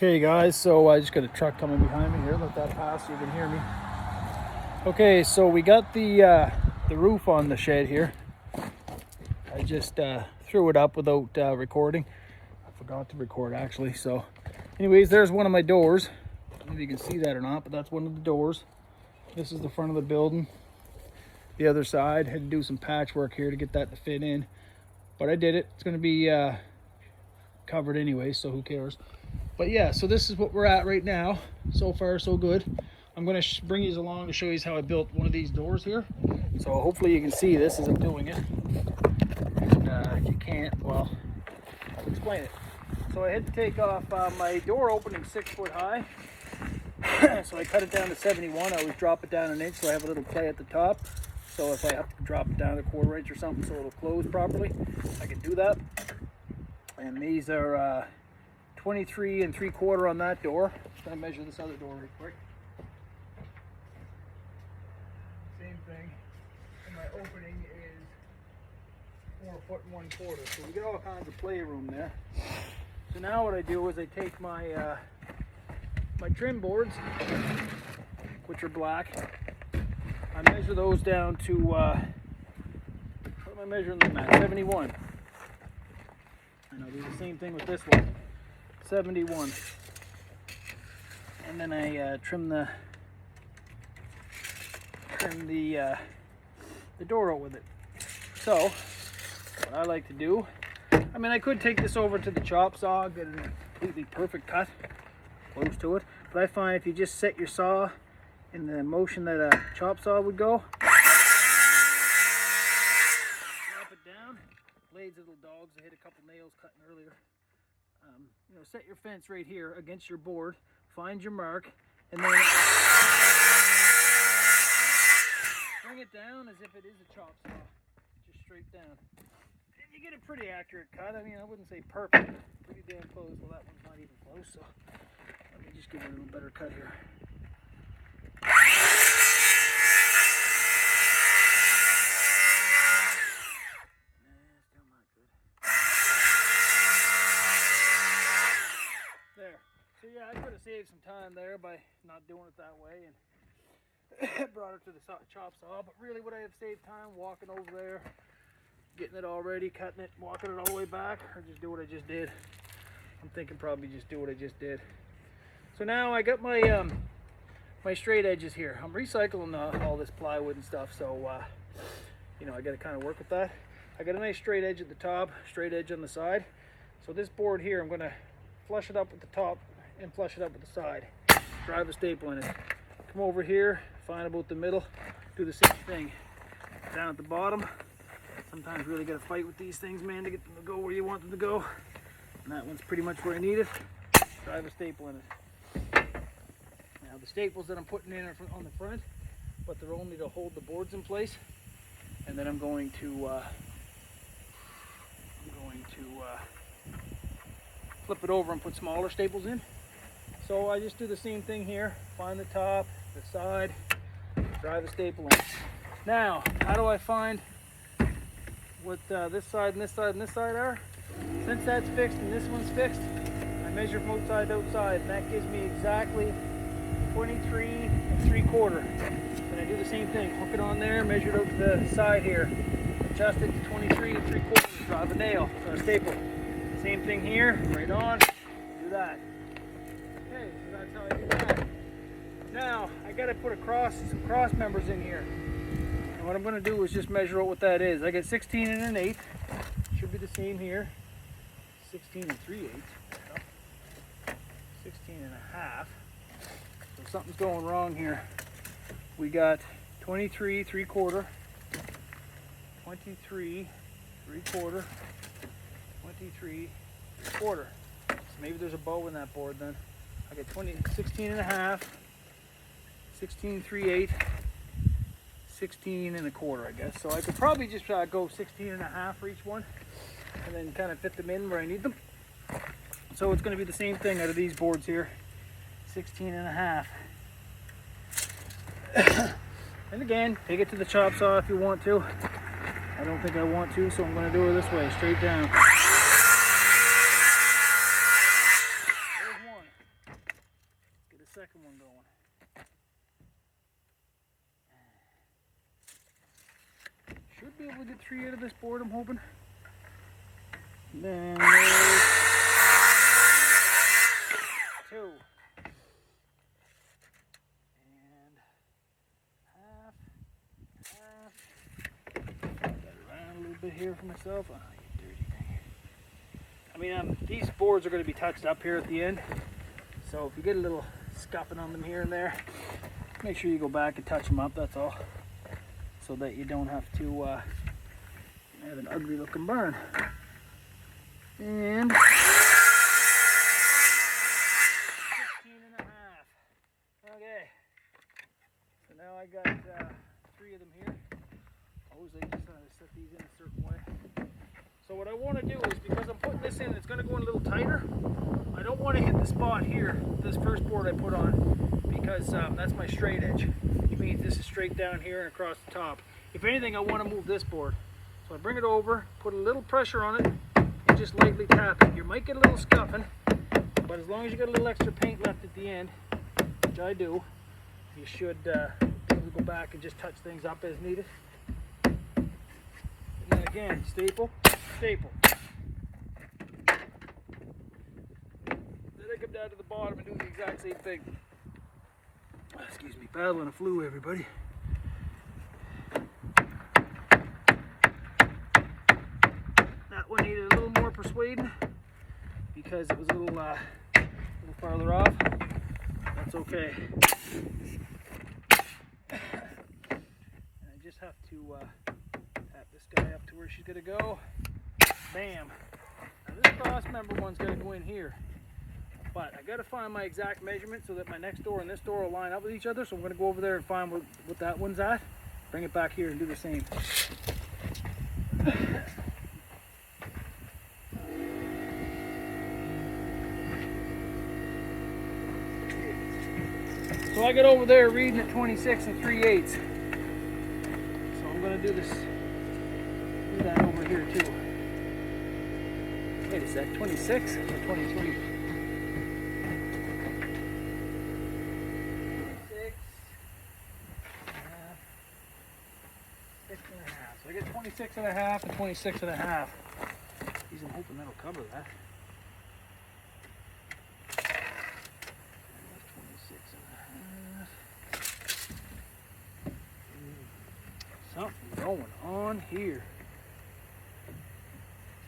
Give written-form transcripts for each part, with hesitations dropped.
Okay guys, so I just got a truck coming behind me here. Let that pass so you can hear me. Okay, so we got the roof on the shed here. I just threw it up without recording. I forgot to record actually. So anyways, there's one of my doors. I don't know if you can see that or not, but that's one of the doors. This is the front of the building. The other side, had to do some patchwork here to get that to fit in, but I did it. It's going to be covered anyway, so who cares. But yeah, so this is what we're at right now. So far so good. I'm going to bring you along to show you how I built one of these doors here. So hopefully you can see this as I'm doing it. And if you can't, well, I'll explain it. So I had to take off my door opening 6 foot high. So I cut it down to 71. I always drop it down an inch so I have a little play at the top. So if I have to drop it down a 1/4 inch or something so it'll close properly, I can do that. And these are 23 3/4 on that door. Just gonna measure this other door real quick. Same thing. And my opening is 4 foot 1/4. So we get all kinds of play room there. So now what I do is I take my my trim boards, which are black. I measure those down to what am I measuring them at? 71. And I'll do the same thing with this one. 71. And then I trim the door out with it. So what I like to do, I mean, I could take this over to the chop saw, get a completely perfect cut close to it, but I find if you just set your saw in the motion that a chop saw would go, drop it down, blades of little dogs. I hit a couple nails cutting earlier. You know, set your fence right here against your board, find your mark, and then bring it down as if it is a chop saw, just straight down. And you get a pretty accurate cut. I mean, I wouldn't say perfect, pretty damn close. Well, that one's not even close, so let me just give it a little better cut here. So yeah, I could have saved some time there by not doing it that way and brought it to the chop saw, but really what I have saved time walking over there, getting it all ready, cutting it, walking it all the way back, or just do what I just did. I'm thinking probably just do what I just did. So now I got my my straight edges here. I'm recycling all this plywood and stuff, so you know, I got to kind of work with that. I got a nice straight edge at the top, straight edge on the side. So this board here, I'm going to flush it up at the top and flush it up at the side. Drive a staple in it. Come over here, find about the middle, do the same thing. Down at the bottom. Sometimes really got to fight with these things, man, to get them to go where you want them to go. And that one's pretty much where I need it. Drive a staple in it. Now the staples that I'm putting in are on the front, but they're only to hold the boards in place. And then I'm going to flip it over and put smaller staples in. So I just do the same thing here. Find the top, the side, drive a staple in. Now, how do I find what this side and this side and this side are? Since that's fixed and this one's fixed, I measure both sides outside, and that gives me exactly 23 3/4. And I do the same thing. Hook it on there, measure it out to the side here. Adjust it to 23 3/4. Drive a nail, so a staple. Same thing here, right on, do that. Okay, so that's how I do that. Now, I gotta put some cross members in here. And what I'm gonna do is just measure out what that is. I got 16 1/8, should be the same here. 16 3/8, 16 1/2. So something's going wrong here. We got 23 3/4, 23 3/4, 23 1/4. So maybe there's a bow in that board then. I got 16 1/2, 16 3/8, 16 1/4, I guess. So I could probably just go 16 1/2 for each one and then kind of fit them in where I need them. So it's going to be the same thing out of these boards here. 16 1/2. And again, take it to the chop saw if you want to. I don't think I want to, so I'm going to do it this way, straight down. There's one. able to get 3 out of this board, I'm hoping. And then there's 2. And half. Got it around a little bit here for myself. Oh, you dirty thing. I mean, these boards are going to be touched up here at the end. So if you get a little scuffing on them here and there, make sure you go back and touch them up, that's all. So that you don't have to have an ugly looking burn. And 16.5. Okay. So now I got 3 of them here. Always I just set these in a certain way. So what I want to do is, because I'm putting this in, it's going to go in a little tighter. I don't want to hit the spot here, this first board I put on, because that's my straight edge, which means this is straight down here and across the top. If anything, I want to move this board. So I bring it over, put a little pressure on it, and just lightly tap it. You might get a little scuffing, but as long as you got a little extra paint left at the end, which I do, you should be able to go back and just touch things up as needed. And then again, staple, staple. Then I come down to the bottom and do the exact same thing. Excuse me, battling a flu, everybody. That one needed a little more persuading because it was a little farther off. That's okay. And I just have to tap this guy up to where she's gonna go. Bam. Now this cross member one's gonna go in here. But I gotta find my exact measurement so that my next door and this door will line up with each other. So I'm gonna go over there and find what that one's at. Bring it back here and do the same. So I got over there reading at 26 3/8. So I'm gonna do that over here too. Wait a sec, 26 or 23? 6.5. So I get 26.5 and 26.5. Geez, I'm hoping that'll cover that. 26.5. Something going on here. So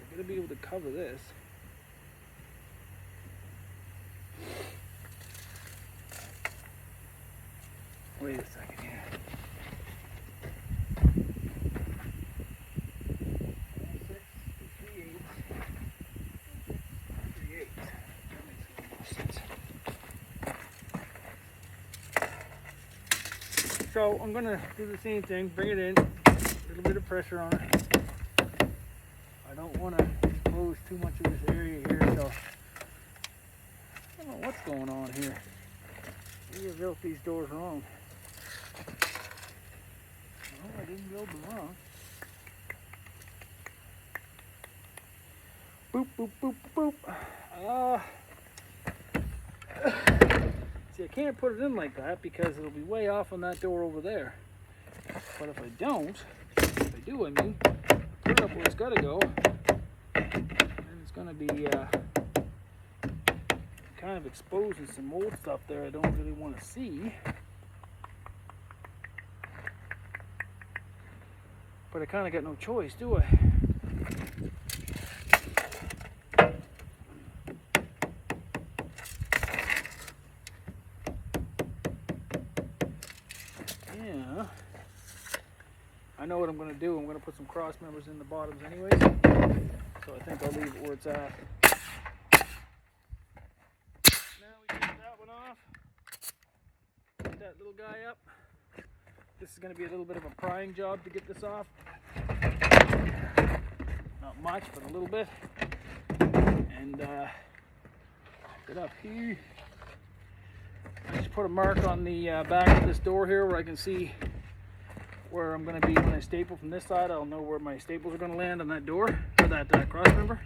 I'm gonna be able to cover this. Wait a second here. 3/8. That makes a little more sense. So I'm gonna do the same thing, bring it in, a little bit of pressure on it. I don't want to expose too much of this area here, so I don't know what's going on here. Maybe I built these doors wrong. No, I didn't build them wrong. Boop, boop, boop, boop. See, I can't put it in like that because it'll be way off on that door over there. But if I don't, if I do, I mean, put it up where it's got to go, and it's going to be kind of exposing some old stuff there I don't really want to see. But I kind of got no choice, do I? Yeah. I know what I'm going to do. I'm going to put some cross members in the bottoms anyways. So I think I'll leave it where it's at. Now we get that one off. Get that little guy up. This is going to be a little bit of a prying job to get this off. Not much, but a little bit. And get up here. I just put a mark on the back of this door here where I can see where I'm going to be when I staple from this side. I'll know where my staples are going to land on that door, or that cross member.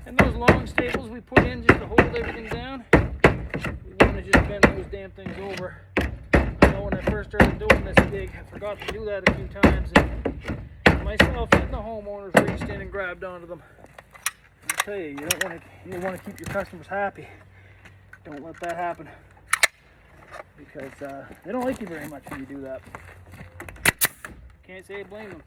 And those long staples we put in just to hold everything down, we want to just bend those damn things over know, when I first started doing this gig, I forgot to do that a few times, and myself and the homeowners reached in and grabbed onto them. I'll tell you, you want to keep your customers happy. Don't let that happen, because they don't like you very much when you do that. Can't say I blame them.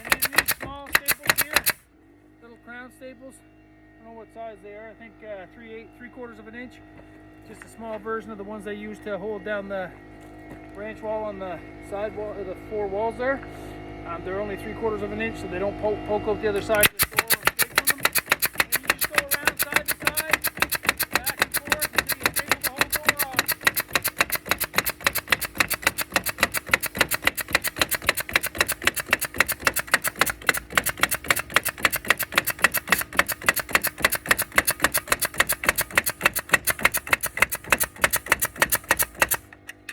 And then these small staples here, little crown staples. I don't know what size they are. I think 3/4 of an inch. Just a small version of the ones they use to hold down the branch wall on the side wall, the 4 walls there. They're only 3/4 of an inch, so they don't poke out the other side of the door or staple them. And you just go around side to side, back and forth, until you staple the whole door off.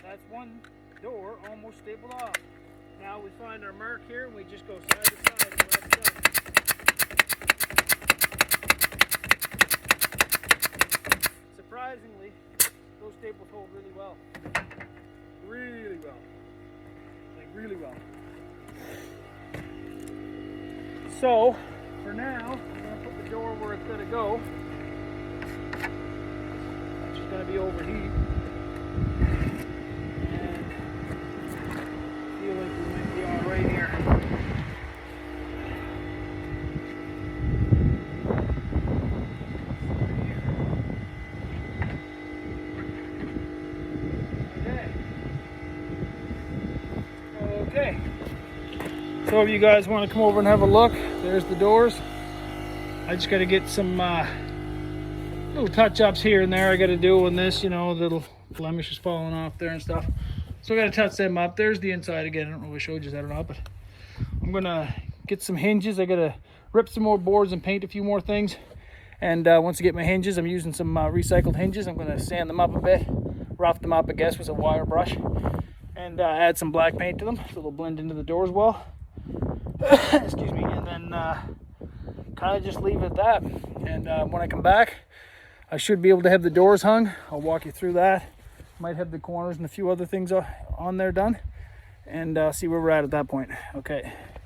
That's one door almost stapled off. Now we find our mark here and we just go side to side and that's done. Surprisingly, those staples hold really well. Really well. Like really well. So, for now, I'm going to put the door where it's going to go. It's just going to be overheat. Right here. Okay. So if you guys want to come over and have a look, there's the doors. I just got to get some little touch-ups here and there I got to do on this, you know, little blemishes falling off there and stuff. So I got to touch them up. There's the inside again. I don't know if I showed you that or not, but I'm going to get some hinges. I got to rip some more boards and paint a few more things. And once I get my hinges, I'm using some recycled hinges. I'm going to sand them up a bit, rough them up, I guess, with a wire brush. And add some black paint to them so they'll blend into the doors well. Excuse me. And then kind of just leave it at that. And when I come back, I should be able to have the doors hung. I'll walk you through that. Might have the corners and a few other things on there done, and see where we're at that point. Okay.